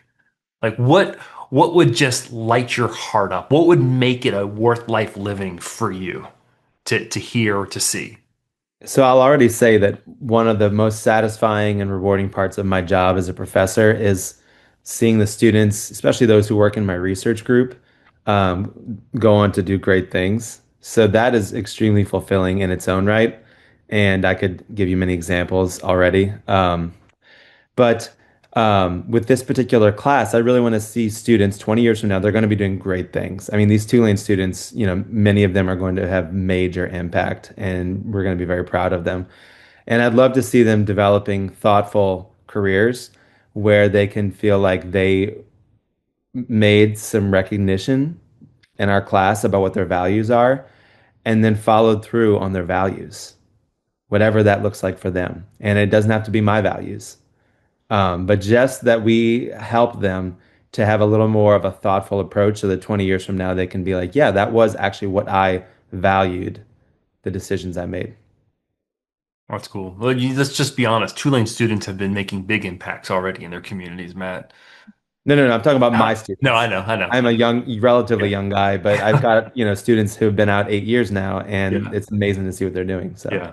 Speaker 1: like what would just light your heart up? What would make it a worth life living for you to hear or to see?
Speaker 3: So I'll already say that one of the most satisfying and rewarding parts of my job as a professor is seeing the students, especially those who work in my research group, go on to do great things. So that is extremely fulfilling in its own right. And I could give you many examples already. But with this particular class, I really want to see students 20 years from now, they're going to be doing great things. I mean, these Tulane students, many of them are going to have major impact, and we're going to be very proud of them. And I'd love to see them developing thoughtful careers where they can feel like they made some recognition in our class about what their values are and then followed through on their values, whatever that looks like for them. And it doesn't have to be my values. But just that we help them to have a little more of a thoughtful approach so that 20 years from now they can be like, yeah, that was actually what I valued, the decisions I made.
Speaker 1: That's cool. Well, let's just be honest. Tulane students have been making big impacts already in their communities, Matt.
Speaker 3: No, no, no, I'm talking about my
Speaker 1: No,
Speaker 3: students.
Speaker 1: I know.
Speaker 3: I'm a relatively
Speaker 1: Yeah.
Speaker 3: young guy, but I've got, students who've been out 8 years now, and
Speaker 1: Yeah.
Speaker 3: it's amazing to see what they're doing. So,
Speaker 1: Yeah.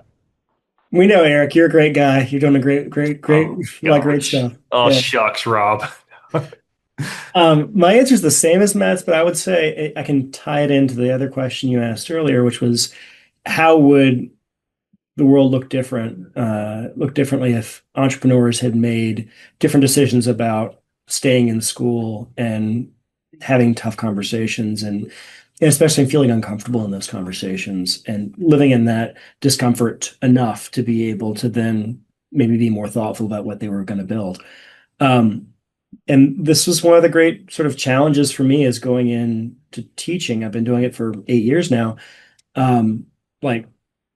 Speaker 2: We know, Eric, you're a great guy. You're doing a great,
Speaker 1: Oh,
Speaker 2: a lot of great
Speaker 1: gosh.
Speaker 2: stuff.
Speaker 1: Oh,
Speaker 2: Yeah.
Speaker 1: shucks, Rob.
Speaker 2: My answer is the same as Matt's, but I would say I can tie it into the other question you asked earlier, which was how would the world look differently if entrepreneurs had made different decisions about staying in school and having tough conversations and especially feeling uncomfortable in those conversations and living in that discomfort enough to be able to then maybe be more thoughtful about what they were going to build. Um, and this was one of the great sort of challenges for me as going into teaching. I've been doing it for 8 years now. Like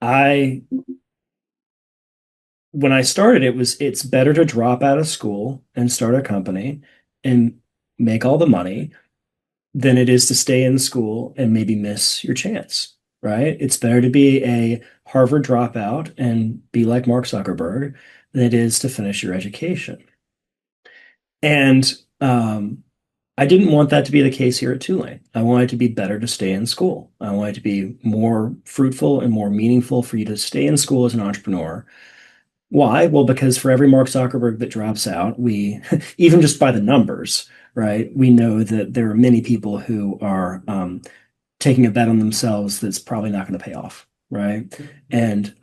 Speaker 2: I when I started, it's better to drop out of school and start a company and make all the money than it is to stay in school and maybe miss your chance, right? It's better to be a Harvard dropout and be like Mark Zuckerberg than it is to finish your education. And I didn't want that to be the case here at Tulane. I wanted it to be better to stay in school. I wanted it to be more fruitful and more meaningful for you to stay in school as an entrepreneur. Why? Well, because for every Mark Zuckerberg that drops out, we, even just by the numbers, right, we know that there are many people who are taking a bet on themselves that's probably not going to pay off, right? And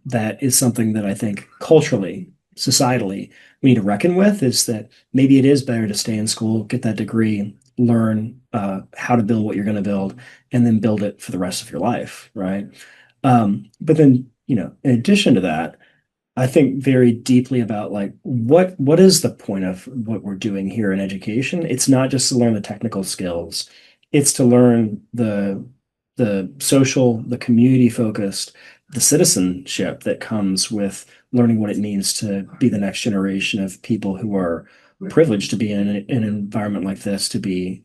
Speaker 2: that is something that I think culturally, societally, we need to reckon with is that maybe it is better to stay in school, get that degree, learn how to build what you're going to build, and then build it for the rest of your life, right? But then, in addition to that, I think very deeply about like what is the point of what we're doing here in education? It's not just to learn the technical skills, it's to learn the social, the community focused, the citizenship that comes with learning what it means to be the next generation of people who are privileged to be in an environment like this, to be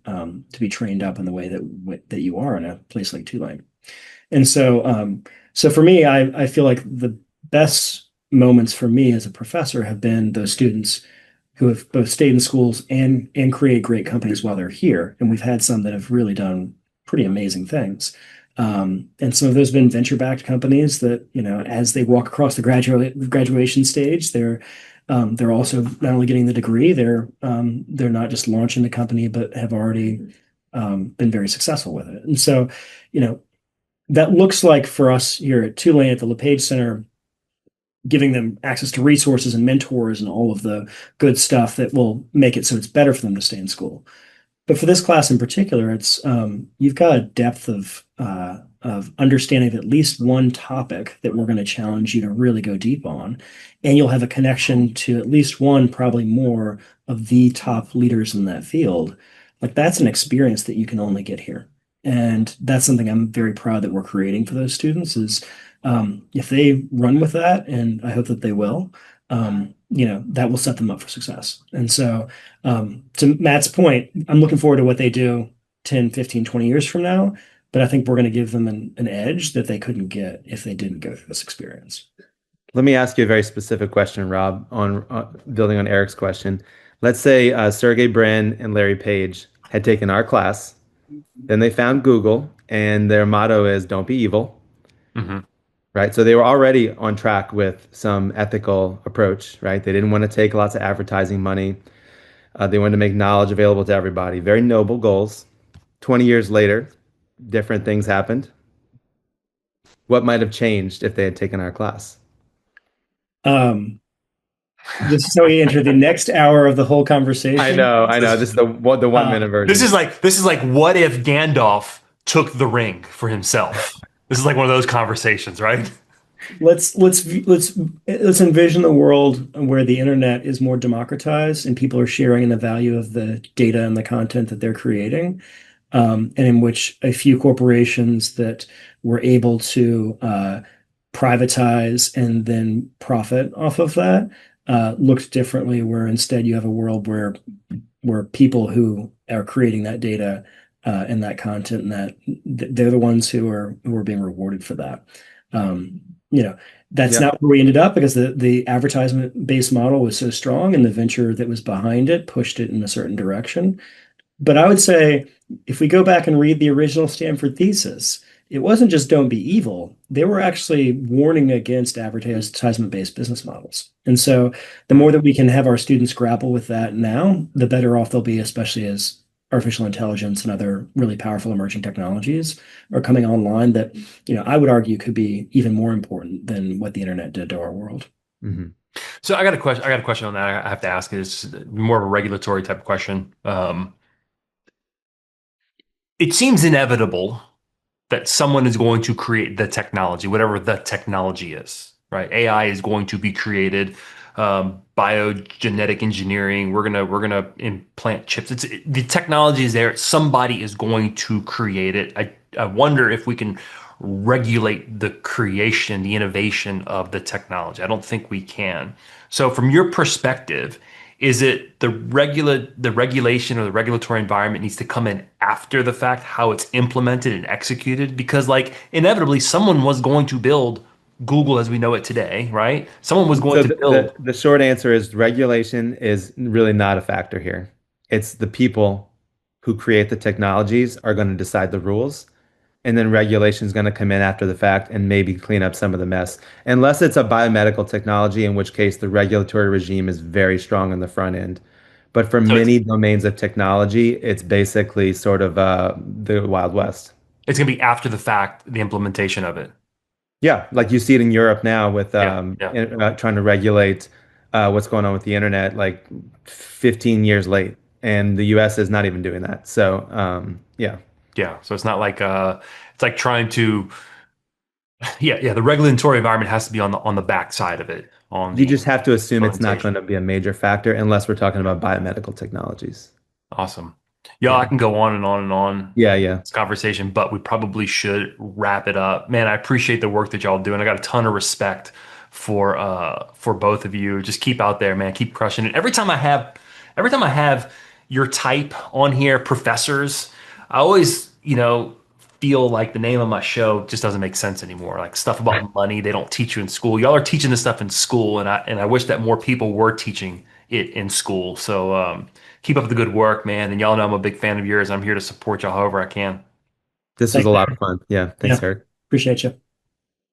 Speaker 2: trained up in the way that you are in a place like Tulane. And so for me, I feel like the best moments for me as a professor have been those students who have both stayed in schools and create great companies while they're here. And we've had some that have really done pretty amazing things. And some of those have been venture-backed companies that, as they walk across the graduation stage, they're also not only getting the degree, they're not just launching the company, but have already been very successful with it. And so, that looks like for us here at Tulane at the LePage Center, giving them access to resources and mentors and all of the good stuff that will make it so it's better for them to stay in school. But for this class in particular, it's you've got a depth of understanding of at least one topic that we're going to challenge you to really go deep on, and you'll have a connection to at least one, probably more, of the top leaders in that field. Like that's an experience that you can only get here, and that's something I'm very proud that we're creating for those students. Is if they run with that, and I hope that they will, that will set them up for success. And so, to Matt's point, I'm looking forward to what they do 10, 15, 20 years from now. But I think we're going to give them an edge that they couldn't get if they didn't go through this experience.
Speaker 3: Let me ask you a very specific question, Rob, on building on Eric's question. Let's say Sergey Brin and Larry Page had taken our class, then they found Google, and their motto is "Don't be evil,"
Speaker 1: Hmm.
Speaker 3: right? So they were already on track with some ethical approach, right? They didn't want to take lots of advertising money. They wanted to make knowledge available to everybody. Very noble goals. 20 years later, different things happened. What might have changed if they had taken our class?
Speaker 2: Um, this is how we enter the next hour of the whole
Speaker 3: I
Speaker 2: conversation.
Speaker 3: know, I know. This is the 1 minute
Speaker 1: This
Speaker 3: version.
Speaker 1: is like what if Gandalf took the ring for himself? This is like one of those conversations, right?
Speaker 2: Let's envision the world where the internet is more democratized and people are sharing in the value of the data and the content that they're creating, and in which a few corporations that were able to privatize and then profit off of that looked differently. Where instead you have a world where people who are creating that data and that content and that they're the ones who are being rewarded for that. Um, you know, that's
Speaker 3: Yeah.
Speaker 2: not where we ended up because the advertisement based model was so strong and the venture that was behind it pushed it in a certain direction. But I would say if we go back and read the original Stanford thesis, it wasn't just don't be evil. They were actually warning against advertisement-based business models. And so the more that we can have our students grapple with that now, the better off they'll be, especially as artificial intelligence and other really powerful emerging technologies are coming online that, I would argue could be even more important than what the internet did to our world.
Speaker 3: Hmm.
Speaker 1: So I got a question. I got a question on that. I have to ask. It's more of a regulatory type of question. It seems inevitable that someone is going to create the technology, whatever the technology is, right? AI is going to be created. Biogenetic engineering. We're gonna implant chips. The technology is there. Somebody is going to create it. I wonder if we can regulate the creation, the innovation of the technology. I don't think we can. So, from your perspective, is it the regulation or the regulatory environment needs to come in after the fact, how it's implemented and executed? Because like inevitably someone was going to build Google as we know it today, right? Someone was going
Speaker 3: So
Speaker 1: to build.
Speaker 3: the short answer is regulation is really not a factor here. It's the people who create the technologies are going to decide the rules, and then regulation is going to come in after the fact and maybe clean up some of the mess. Unless it's a biomedical technology, in which case the regulatory regime is very strong on the front end. But for
Speaker 1: So
Speaker 3: many domains of technology, it's basically sort of the Wild West.
Speaker 1: it's going to be after the fact, the implementation of it.
Speaker 3: Yeah, like you see it in Europe now with
Speaker 1: Yeah, yeah,
Speaker 3: trying to regulate what's going on with the internet, like 15 years late, and the US is not even doing that. So, yeah,
Speaker 1: yeah. So it's not like it's like trying to, yeah, yeah. The regulatory environment has to be on the back side of it, on
Speaker 3: you
Speaker 1: the
Speaker 3: just have to assume it's not
Speaker 1: implementation.
Speaker 3: going to be a major factor unless we're talking about biomedical technologies.
Speaker 1: Awesome. Yeah, I
Speaker 3: Yeah,
Speaker 1: can go on and on and on
Speaker 3: yeah,
Speaker 1: with
Speaker 3: yeah.
Speaker 1: this conversation, but we probably should wrap it up. Man, I appreciate the work that y'all doing. I got a ton of respect for both of you. Just keep out there, man. Keep crushing it. Every time I have your type on here, professors, I always, feel like the name of my show just doesn't make sense anymore. Like stuff about money, they don't teach you in school. Y'all are teaching this stuff in school, and I wish that more people were teaching it in school. So keep up the good work, man. And y'all know I'm a big fan of yours. I'm here to support y'all however I can.
Speaker 3: This was
Speaker 2: Thanks.
Speaker 3: a lot of fun. Yeah, thanks,
Speaker 2: Yeah,
Speaker 3: Eric.
Speaker 2: appreciate you.